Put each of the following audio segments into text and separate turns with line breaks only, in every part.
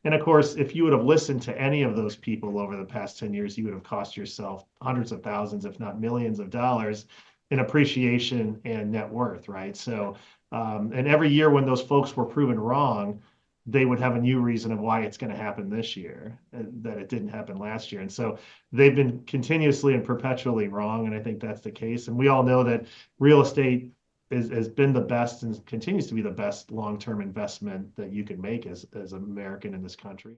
And of course, if you would have listened to any of those people over the past 10 years, you would have cost yourself hundreds of thousands, if not millions of dollars in appreciation and net worth, right? So, and every year when those folks were proven wrong, they would have a new reason of why it's going to happen this year that it didn't happen last year. And so they've been continuously and perpetually wrong. And I think that's the case. And we all know that real estate has been the best and continues to be the best long-term investment that you can make as an American in this country.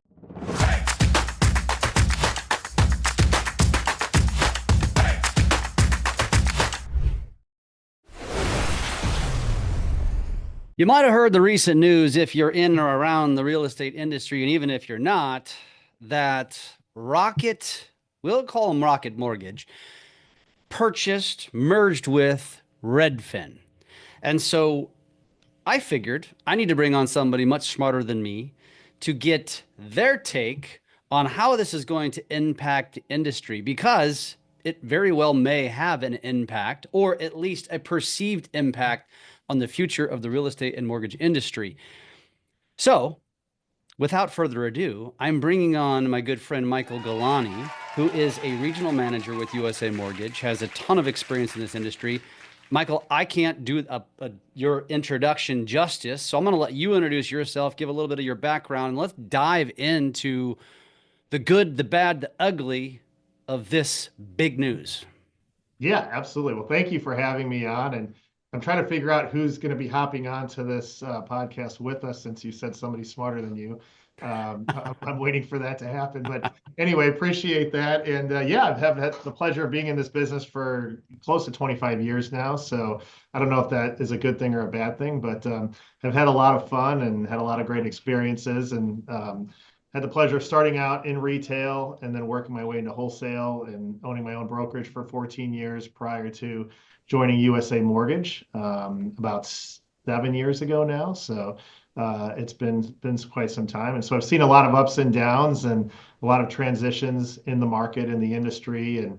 You might have heard the recent news if you're in or around the real estate industry, and even if you're not, that Rocket, we'll call them Rocket Mortgage, merged with Redfin. And so I figured I need to bring on somebody much smarter than me to get their take on how this is going to impact the industry, because it very well may have an impact, or at least a perceived impact, on the future of the real estate and mortgage industry. So, without further ado, I'm bringing on my good friend Michael Gillani, who is a regional manager with USA Mortgage, has a ton of experience in this industry. Michael, I can't do your introduction justice, so I'm going to let you introduce yourself, give a little bit of your background, and let's dive into the good, the bad, the ugly of this big news.
Yeah, absolutely. Well, thank you for having me on. And I'm trying to figure out who's going to be hopping on to this podcast with us, since you said somebody smarter than you. I'm waiting for that to happen. But anyway, appreciate that. And yeah, I've had the pleasure of being in this business for close to 25 years now. So I don't know if that is a good thing or a bad thing, but have had a lot of fun and had a lot of great experiences, and had the pleasure of starting out in retail and then working my way into wholesale and owning my own brokerage for 14 years prior to joining USA Mortgage about 7 years ago now. So it's been quite some time. And so I've seen a lot of ups and downs and a lot of transitions in the market, in the industry. And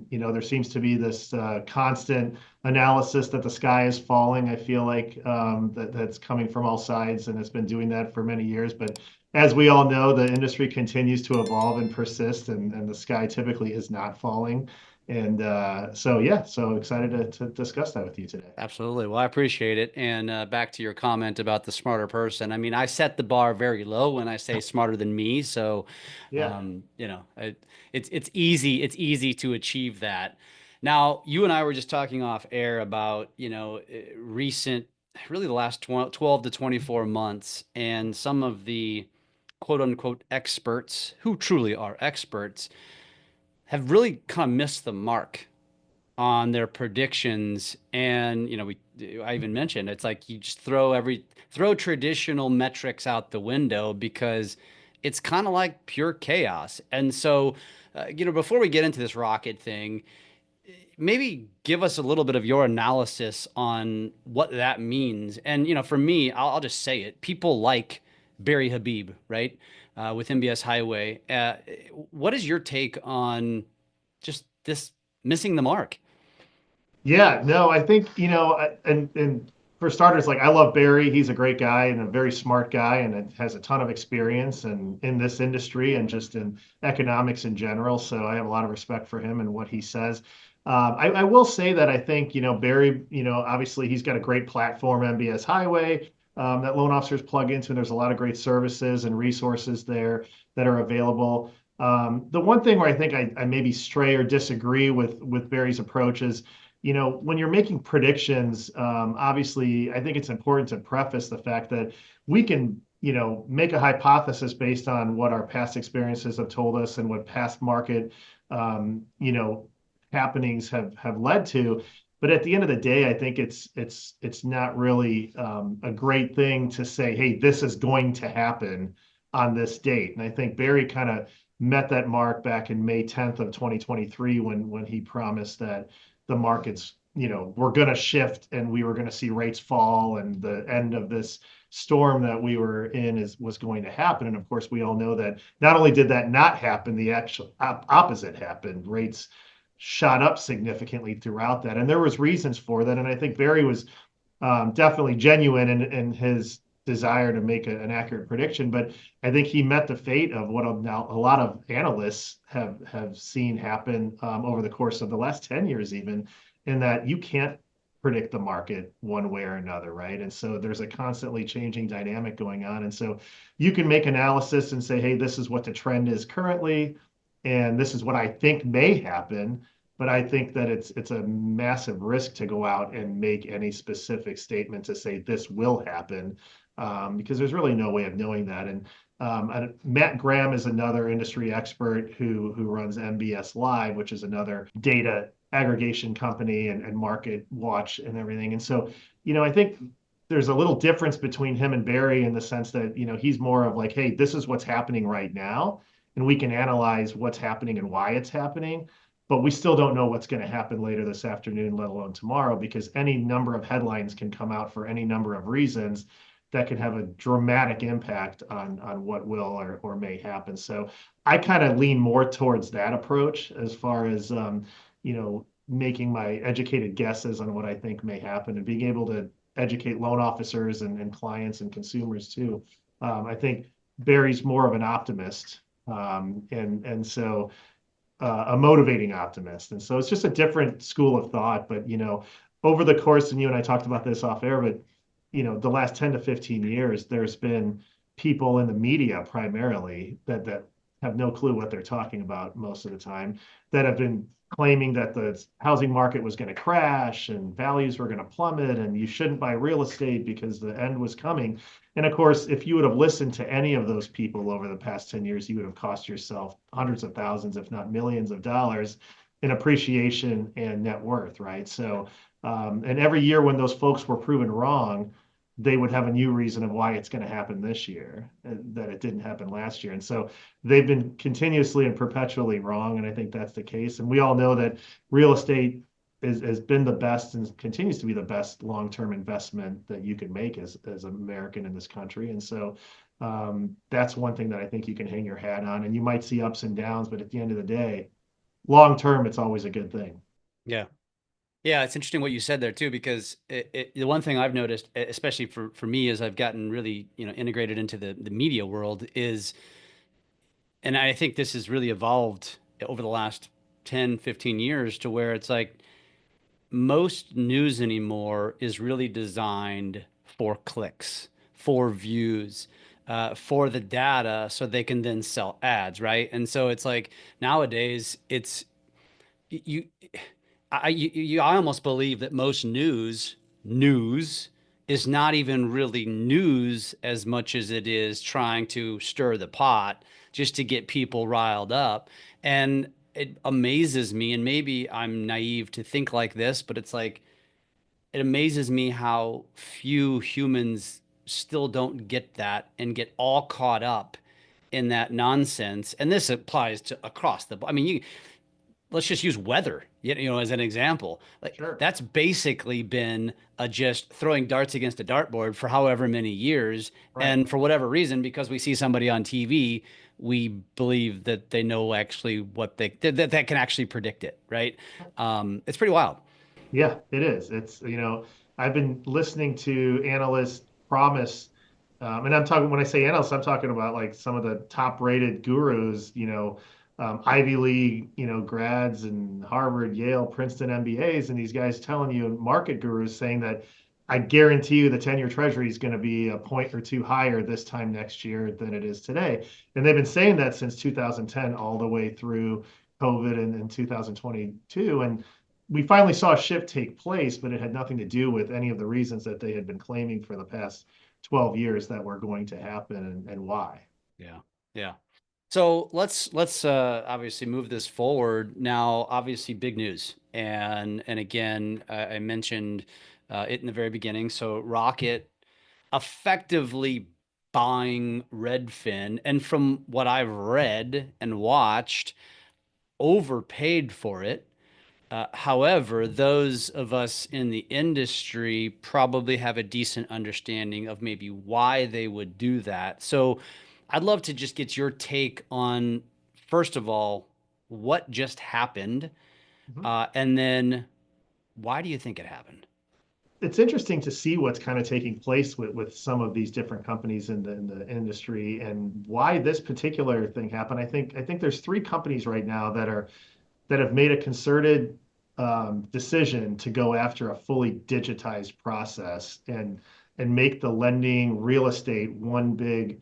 there seems to be this constant analysis that the sky is falling. I feel like that's coming from all sides, and it's been doing that for many years. But as we all know, the industry continues to evolve and persist, and the sky typically is not falling. And so excited to discuss that with you today.
Absolutely. Well, I appreciate it. And back to your comment about the smarter person. I mean, I set the bar very low when I say smarter than me. So,
Yeah.
it's easy. It's easy to achieve that. Now, you and I were just talking off air about, recent, really the last 12 to 24 months, and some of the quote unquote experts, who truly are experts, have really kind of missed the mark on their predictions. And I even mentioned, it's like you just throw traditional metrics out the window, because it's kind of like pure chaos. And so before we get into this rocket thing, maybe give us a little bit of your analysis on what that means. And for me, I'll just say it, people like Barry Habib, right, with MBS Highway. What is your take on just this missing the mark?
Yeah, no, I think, and for starters, like I love Barry. He's a great guy and a very smart guy, and has a ton of experience and in this industry and just in economics in general. So I have a lot of respect for him and what he says. I will say that I think, Barry, obviously he's got a great platform, MBS Highway, that loan officers plug into, and there's a lot of great services and resources there that are available. The one thing where I think I maybe stray or disagree with Barry's approach is, when you're making predictions, obviously, I think it's important to preface the fact that we can, make a hypothesis based on what our past experiences have told us and what past market, happenings have led to. But at the end of the day, I think it's not really a great thing to say, hey, this is going to happen on this date. And I think Barry kind of met that mark back in May 10th of 2023 when he promised that the markets, were going to shift and we were going to see rates fall, and the end of this storm that we were in was going to happen. And of course, we all know that not only did that not happen, the actual opposite happened. Rates shot up significantly throughout that, and there was reasons for that. And I think Barry was definitely genuine in his desire to make an accurate prediction, but I think he met the fate of what now a lot of analysts have seen happen over the course of the last 10 years, even in that you can't predict the market one way or another, right? And so there's a constantly changing dynamic going on. And so you can make analysis and say, hey, this is what the trend is currently, and this is what I think may happen. But I think that it's a massive risk to go out and make any specific statement to say this will happen, because there's really no way of knowing that. And Matt Graham is another industry expert who runs MBS Live, which is another data aggregation company and market watch and everything. And so, I think there's a little difference between him and Barry in the sense that, he's more of like, hey, this is what's happening right now, and we can analyze what's happening and why it's happening. But we still don't know what's going to happen later this afternoon, let alone tomorrow, because any number of headlines can come out for any number of reasons that can have a dramatic impact on what will or may happen. So I kind of lean more towards that approach as far as making my educated guesses on what I think may happen and being able to educate loan officers and clients and consumers too. I think Barry's more of an optimist, and so a motivating optimist. And so it's just a different school of thought. But, over the course, and you and I talked about this off air, but, the last 10 to 15 years, there's been people in the media primarily that have no clue what they're talking about most of the time, that have been claiming that the housing market was going to crash and values were going to plummet and you shouldn't buy real estate because the end was coming. And of course, if you would have listened to any of those people over the past 10 years, you would have cost yourself hundreds of thousands, if not millions of dollars in appreciation and net worth, right? So, and every year when those folks were proven wrong, they would have a new reason of why it's going to happen this year that it didn't happen last year. And so they've been continuously and perpetually wrong. And I think that's the case. And we all know that real estate has been the best and continues to be the best long-term investment that you can make as an American in this country. And so that's one thing that I think you can hang your hat on. And you might see ups and downs, but at the end of the day, long term, it's always a good thing.
Yeah. Yeah, it's interesting what you said there too, because the one thing I've noticed, especially for me, as I've gotten really, integrated into the media world is, and I think this has really evolved over the last 10, 15 years to where it's like most news anymore is really designed for clicks, for views, for the data, so they can then sell ads, right? And so it's like nowadays it's you I almost believe that most news is not even really news as much as it is trying to stir the pot just to get people riled up. And it amazes me, and maybe I'm naive to think like this, but it's like it amazes me how few humans still don't get that and get all caught up in that nonsense. And this applies to across the, I mean, let's just use weather, as an example. Like
Sure.
that's basically been a just throwing darts against a dartboard for however many years.
Right.
And for whatever reason, because we see somebody on TV, we believe that they know actually what that can actually predict it, right? It's pretty wild.
Yeah, it is. I've been listening to analysts promise, and I'm talking, when I say analysts, I'm talking about like some of the top rated gurus, Ivy League, grads and Harvard, Yale, Princeton MBAs, and these guys telling you, market gurus saying that I guarantee you the 10-year treasury is going to be a point or two higher this time next year than it is today. And they've been saying that since 2010 all the way through COVID and 2022. And we finally saw a shift take place, but it had nothing to do with any of the reasons that they had been claiming for the past 12 years that were going to happen and why.
Yeah. Yeah. So let's obviously move this forward now. Obviously, big news, and again, I mentioned it in the very beginning. So Rocket effectively buying Redfin, and from what I've read and watched, overpaid for it. However, those of us in the industry probably have a decent understanding of maybe why they would do that. So I'd love to just get your take on, first of all, what just happened,
Mhm.
and then why do you think it happened?
it's interesting to see what's kind of taking place with some of these different companies in the industry and why this particular thing happened. I think there's three companies right now that have made a concerted decision to go after a fully digitized process and make the lending real estate one big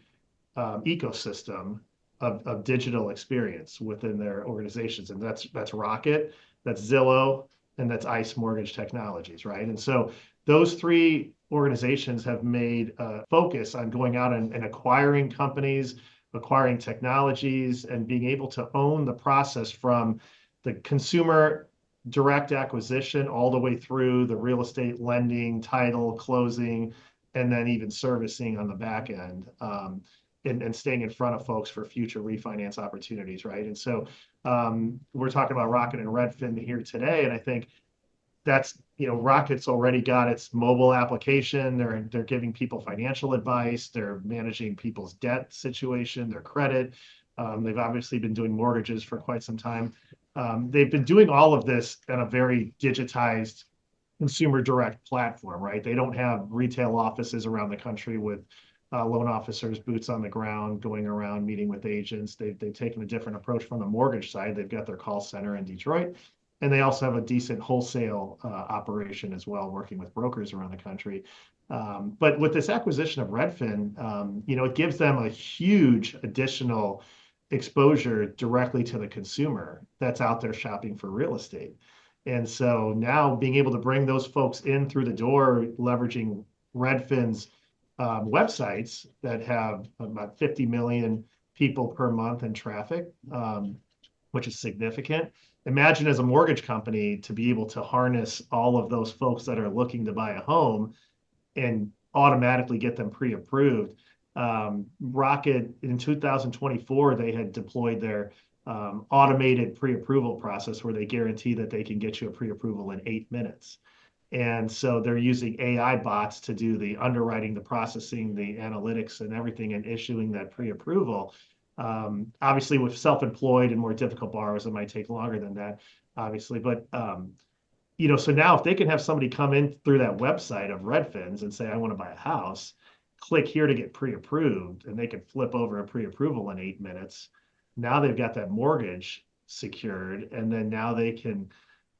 ecosystem of digital experience within their organizations. And that's Rocket, that's Zillow, and that's ICE Mortgage Technologies, right? And so those three organizations have made a focus on going out and acquiring companies, acquiring technologies, and being able to own the process from the consumer direct acquisition all the way through the real estate lending, title, closing, and then even servicing on the back end. And staying in front of folks for future refinance opportunities, right? And so we're talking about Rocket and Redfin here today, and I think that's, Rocket's already got its mobile application. They're giving people financial advice. They're managing people's debt situation, their credit. They've obviously been doing mortgages for quite some time. They've been doing all of this in a very digitized consumer direct platform, right? They don't have retail offices around the country with loan officers, boots on the ground, going around meeting with agents. They've taken a different approach from the mortgage side. They've got their call center in Detroit, and they also have a decent wholesale operation as well, working with brokers around the country. But with this acquisition of Redfin, it gives them a huge additional exposure directly to the consumer that's out there shopping for real estate. And so now being able to bring those folks in through the door, leveraging Redfin's websites that have about 50 million people per month in traffic, which is significant. Imagine as a mortgage company to be able to harness all of those folks that are looking to buy a home and automatically get them pre-approved. Rocket in 2024, they had deployed their automated pre-approval process where they guarantee that they can get you a pre-approval in 8 minutes. And so they're using AI bots to do the underwriting, the processing, the analytics, and everything, and issuing that pre-approval. Obviously, with self-employed and more difficult borrowers, it might take longer than that, obviously. But so now if they can have somebody come in through that website of Redfin's and say, I want to buy a house, click here to get pre-approved, and they can flip over a pre-approval in 8 minutes. Now they've got that mortgage secured, and then now they can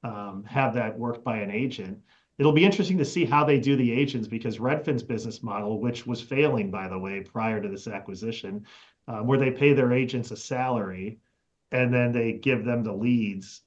have that worked by an agent. It'll be interesting to see how they do the agents because Redfin's business model, which was failing, by the way, prior to this acquisition, where they pay their agents a salary and then they give them the leads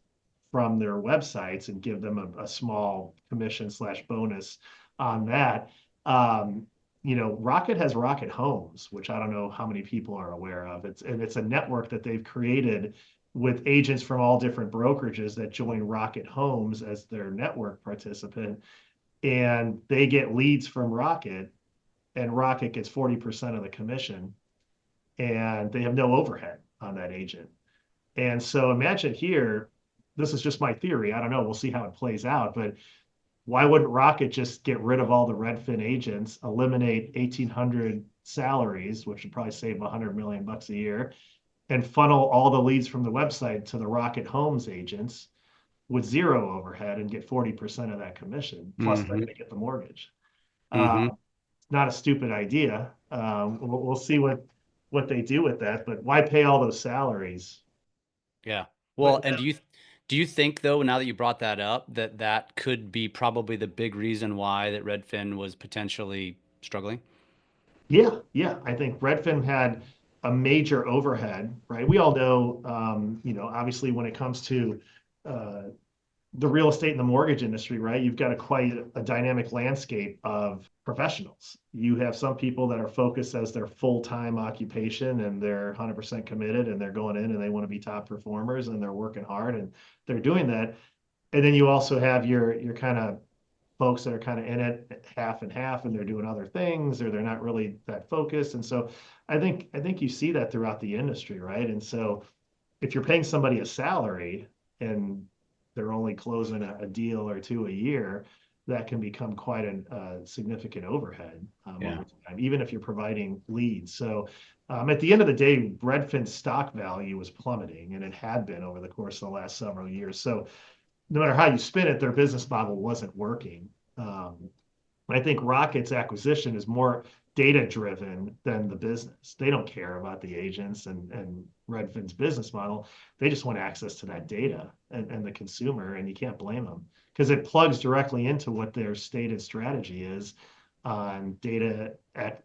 from their websites and give them a small commission slash bonus on that. Rocket has Rocket Homes, which I don't know how many people are aware of. It's a network that they've created with agents from all different brokerages that join Rocket Homes as their network participant. And they get leads from Rocket, and Rocket gets 40% of the commission. And they have no overhead on that agent. And so imagine here, this is just my theory. I don't know. We'll see how it plays out. But why wouldn't Rocket just get rid of all the Redfin agents, eliminate 1,800 salaries, which would probably save $100 million a year, and funnel all the leads from the website to the Rocket Homes agents with zero overhead and get 40% of that commission, plus they're going to get the mortgage. Not a stupid idea. We'll see what they do with that, but why pay all those salaries?
Yeah. Well, and do you think though, now that you brought that up, that that could be probably the big reason why that Redfin was potentially struggling?
Yeah. I think Redfin had a major overhead, right? We all know, obviously when it comes to uh, the real estate and the mortgage industry, right? You've got quite a dynamic landscape of professionals. You have some people that are focused as their full-time occupation and they're 100% committed and they're going in and they want to be top performers and they're working hard and they're doing that. And then you also have your kind of folks that are kind of in it half and half and they're doing other things or they're not really that focused. And so I think you see that throughout the industry, right? And so if you're paying somebody a salary and they're only closing a deal or two a year, that can become quite a significant overhead
Yeah.
over time, even if you're providing leads. So at the end of the day, Redfin's stock value was plummeting, and it had been over the course of the last several years. So no matter how you spin it, their business model wasn't working. I think Rocket's acquisition is more data driven than the business. They don't care about the agents and Redfin's business model. They just want access to that data and the consumer, and you can't blame them because it plugs directly into what their stated strategy is on data at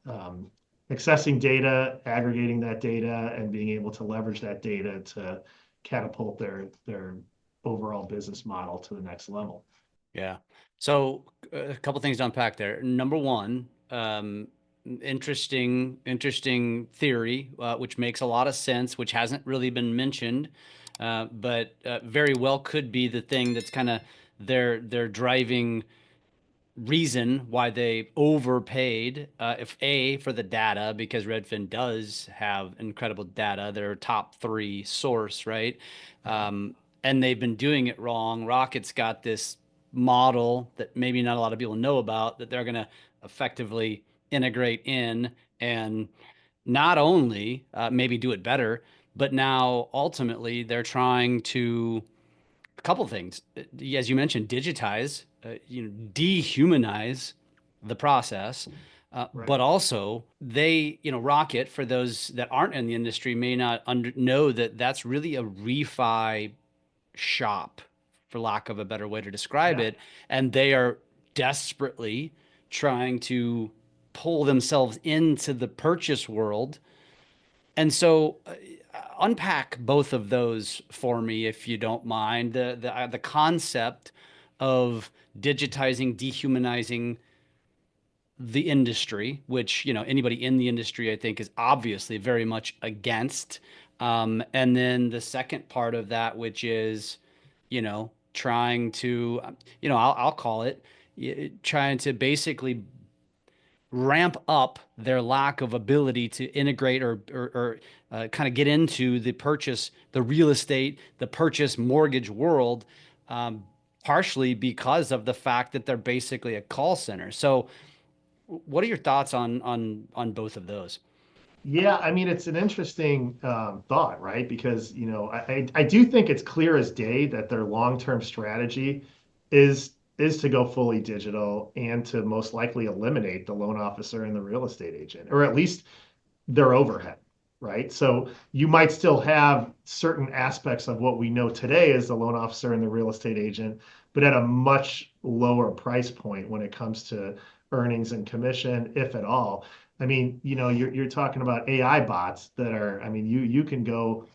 accessing data, aggregating that data, and being able to leverage that data to catapult their overall business model to the next level.
Yeah. So a couple things to unpack there. Number one, interesting theory, which makes a lot of sense, which hasn't really been mentioned, but very well could be the thing that's kind of their driving reason why they overpaid, if A, for the data, because Redfin does have incredible data, they're a top three source, right?
Yeah.
And they've been doing it wrong. Rocket's got this model that maybe not a lot of people know about that they're going to effectively integrate in and not only maybe do it better, but now ultimately they're trying to a couple of things, as you mentioned, digitize, dehumanize the process,
Right.
but also they, Rocket, for those that aren't in the industry, may not know that that's really a refi shop, for lack of a better way to describe
Yeah.
it, and they are desperately trying to pull themselves into the purchase world. And so, unpack both of those for me, if you don't mind. The concept of digitizing, dehumanizing the industry, which anybody in the industry, I think, is obviously very much against. And then the second part of that, which is, trying to, I'll call it, trying to basically ramp up their lack of ability to integrate or kind of get into the real estate, the purchase mortgage world, um, partially because of the fact that they're basically a call center. So, what are your thoughts on both of those?
Yeah, I mean, it's an interesting thought, right? Because, I do think it's clear as day that their long-term strategy is to go fully digital and to most likely eliminate the loan officer and the real estate agent, or at least their overhead, right? So you might still have certain aspects of what we know today as the loan officer and the real estate agent, but at a much lower price point when it comes to earnings and commission, if at all. I mean, you're talking about AI bots that are, I mean, you can go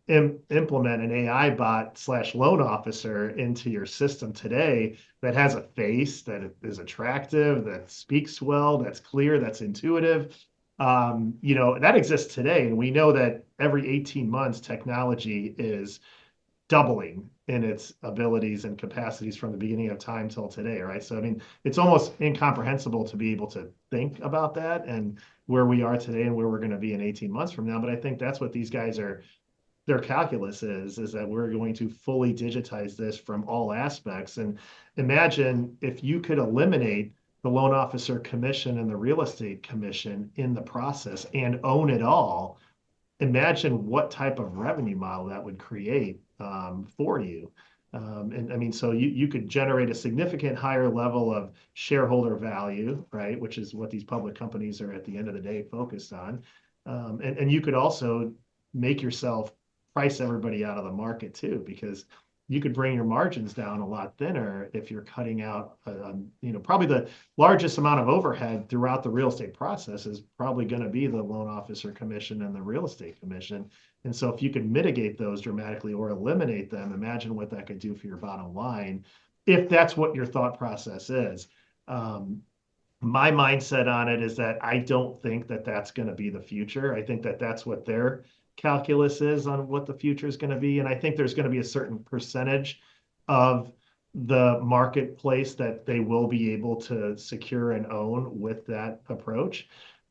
implement an AI bot slash loan officer into your system today that has a face that is attractive, that speaks well, that's clear, that's intuitive. That exists today. And we know that every 18 months, technology is doubling in its abilities and capacities from the beginning of time till today, right? So, I mean, it's almost incomprehensible to be able to think about that and where we are today and where we're going to be in 18 months from now. But I think that's what these guys are their calculus is that we're going to fully digitize this from all aspects. And imagine if you could eliminate the loan officer commission and the real estate commission in the process and own it all. Imagine what type of revenue model that would create for you. And I mean, so you could generate a significant higher level of shareholder value, right? Which is what these public companies are at the end of the day focused on. And you could also make yourself price everybody out of the market too, because you could bring your margins down a lot thinner if you're cutting out, probably the largest amount of overhead throughout the real estate process is probably going to be the loan officer commission and the real estate commission. And so if you could mitigate those dramatically or eliminate them, imagine what that could do for your bottom line, if that's what your thought process is. My mindset on it is that I don't think that that's going to be the future. I think that that's what their calculus is on what the future is going to be. And I think there's going to be a certain percentage of the marketplace that they will be able to secure and own with that approach.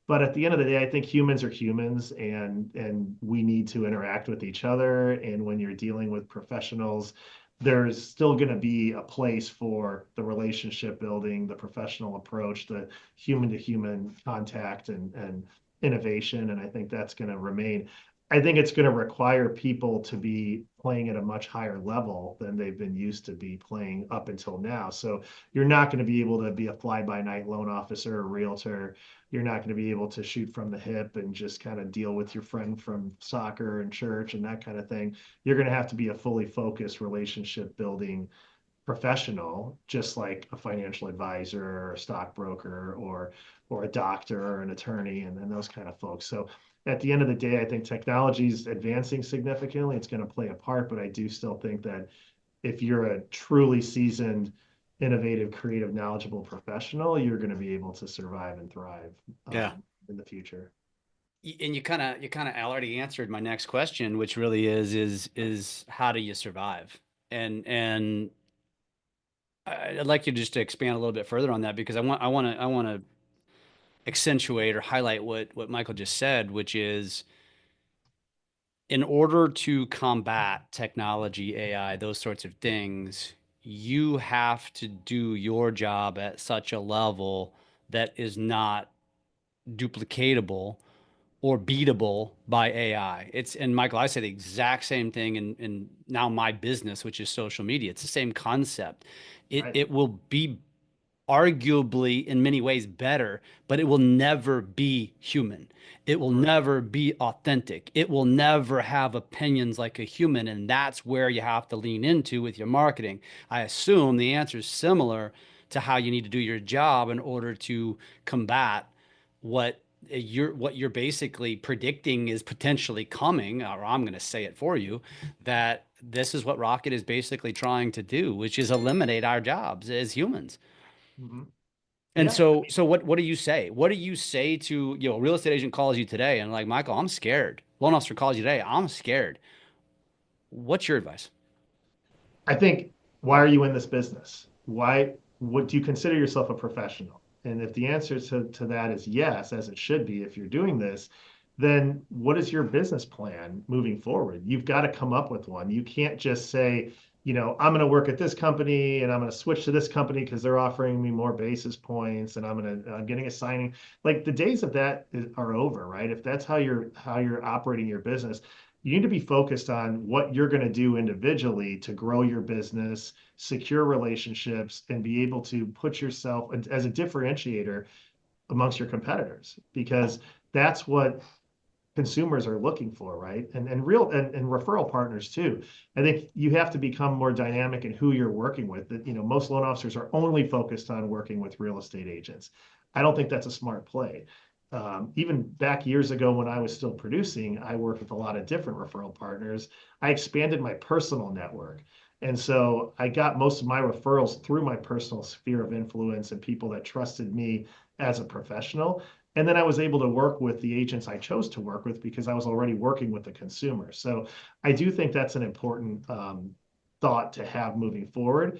But at the end of the day, I think humans are humans and we need to interact with each other. And when you're dealing with professionals, there's still going to be a place for the relationship building, the professional approach, the human to human contact and innovation. And I think that's going to remain. I think it's going to require people to be playing at a much higher level than they've been used to be playing up until now. So you're not going to be able to be a fly-by-night loan officer or realtor. You're not going to be able to shoot from the hip and just kind of deal with your friend from soccer and church and that kind of thing. You're going to have to be a fully focused relationship building professional, just like a financial advisor or a stockbroker or a doctor or an attorney and those kind of folks. So at the end of the day, I think technology is advancing significantly. It's going to play a part, but I do still think that if you're a truly seasoned, innovative, creative, knowledgeable professional, you're going to be able to survive and thrive
Yeah.
in the future.
And you kind of already answered my next question, which really is how do you survive? And I'd like you just to expand a little bit further on that because I want to accentuate or highlight what Michael just said, which is in order to combat technology, AI, those sorts of things, you have to do your job at such a level that is not duplicatable or beatable by AI. It's and Michael, I say the exact same thing in now my business, which is social media. It's the same concept. It
Right.
it will be arguably in many ways better, but it will never be human. It will
Correct.
never be authentic. It will never have opinions like a human. And that's where you have to lean into with your marketing. I assume the answer is similar to how you need to do your job in order to combat what you're basically predicting is potentially coming, or I'm going to say it for you, that this is what Rocket is basically trying to do, which is eliminate our jobs as humans.
Mhm.
And
Yeah.
so what do you say? What do you say to, a real estate agent calls you today and like, Michael, I'm scared. Loan officer calls you today, I'm scared. What's your advice?
I think, why are you in this business? Why would do you consider yourself a professional? And if the answer to that is yes, as it should be, if you're doing this, then what is your business plan moving forward? You've got to come up with one. You can't just say, I'm going to work at this company and I'm going to switch to this company because they're offering me more basis points and I'm getting a signing. Like the days of that are over, right? If that's how you're operating your business, you need to be focused on what you're going to do individually to grow your business, secure relationships, and be able to put yourself as a differentiator amongst your competitors, because that's what consumers are looking for, right? And referral partners too. I think you have to become more dynamic in who you're working with. That most loan officers are only focused on working with real estate agents. I don't think that's a smart play. Even back years ago when I was still producing, I worked with a lot of different referral partners. I expanded my personal network. And so I got most of my referrals through my personal sphere of influence and people that trusted me as a professional. And then I was able to work with the agents I chose to work with because I was already working with the consumer. So I do think that's an important thought to have moving forward.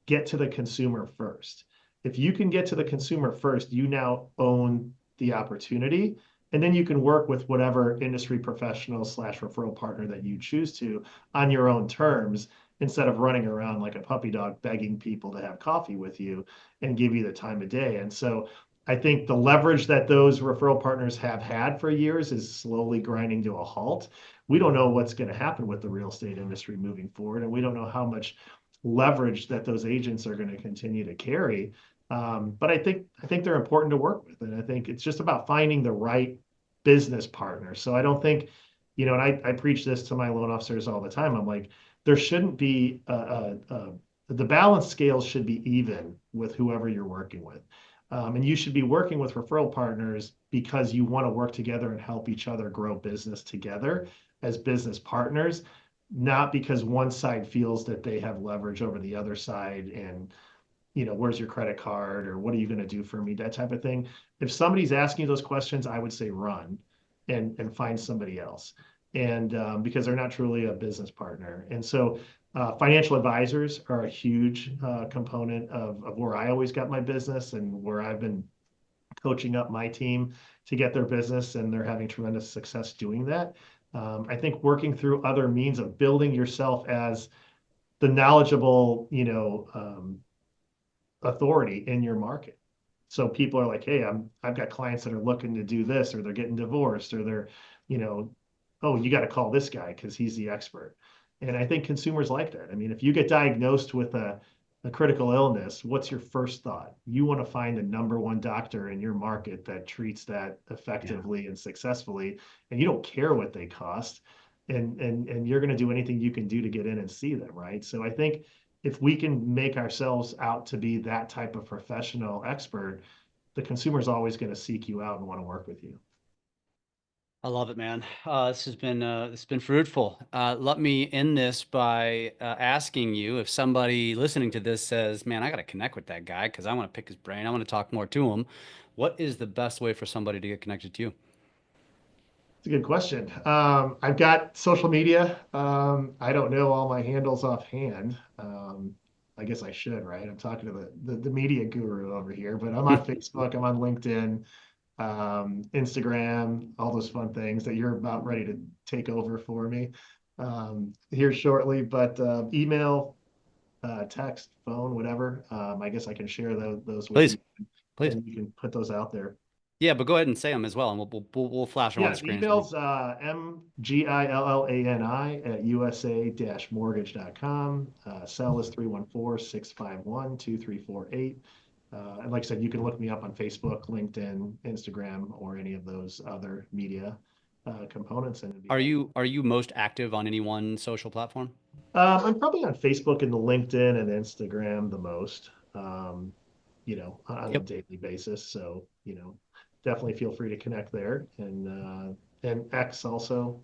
Get to the consumer first. If you can get to the consumer first, you now own the opportunity. And then you can work with whatever industry professional slash referral partner that you choose to on your own terms instead of running around like a puppy dog begging people to have coffee with you and give you the time of day. And so I think the leverage that those referral partners have had for years is slowly grinding to a halt. We don't know what's going to happen with the real estate industry moving forward, and we don't know how much leverage that those agents are going to continue to carry. But I think they're important to work with, and I think it's just about finding the right business partner. So I don't think, and I preach this to my loan officers all the time. I'm like, there shouldn't be the balance scales should be even with whoever you're working with. And you should be working with referral partners because you want to work together and help each other grow business together as business partners, not because one side feels that they have leverage over the other side and, where's your credit card or what are you going to do for me, that type of thing. If somebody's asking you those questions, I would say run and find somebody else. And because they're not truly a business partner. And so financial advisors are a huge component of where I always got my business and where I've been coaching up my team to get their business, and they're having tremendous success doing that. I think working through other means of building yourself as the knowledgeable, authority in your market. So people are like, hey, I've got clients that are looking to do this, or they're getting divorced, or they're, you know, oh, you got to call this guy because he's the expert. And I think consumers like that. I mean, if you get diagnosed with a critical illness, what's your first thought? You want to find the number one doctor in your market that treats that
Yeah.
effectively and successfully, and you don't care what they cost. And you're going to do anything you can do to get in and see them, right? So I think if we can make ourselves out to be that type of professional expert, the consumer's always going to seek you out and want to work with you.
I love it, man. This has been fruitful. Let me end this by asking you if somebody listening to this says, "Man, I got to connect with that guy because I want to pick his brain. I want to talk more to him." What is the best way for somebody to get connected to you?
It's a good question. I've got social media. I don't know all my handles offhand. I guess I should, right? I'm talking to the media guru over here, but I'm on Facebook, I'm on LinkedIn, Instagram, all those fun things that you're about ready to take over for me here shortly. But email, text, phone, whatever. I guess I can share those with
Please,
you,
please.
and you can put those out there.
Yeah, but go ahead and say them as well, and we'll flash them on the
Yeah,
screen as we.
email's mgillani at usa-mortgage.com. Cell is 314-651-2348. And like I said, you can look me up on Facebook, LinkedIn, Instagram, or any of those other media components, and it'd be happy.
Are you most active on any one social platform?
I'm probably on Facebook and the LinkedIn and Instagram the most, on a
Yep.
daily basis. So, definitely feel free to connect there, and X also.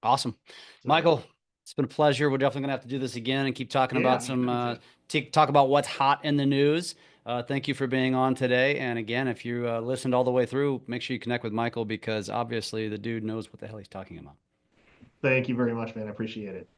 Awesome.
So
Michael, it's been a pleasure. We're definitely gonna have to do this again and keep talking
yeah,
about
be
some
happy to.
talk about what's hot in the news. Thank you for being on today. And again, if you listened all the way through, make sure you connect with Michael because obviously the dude knows what the hell he's talking about.
Thank you very much, man. I appreciate it.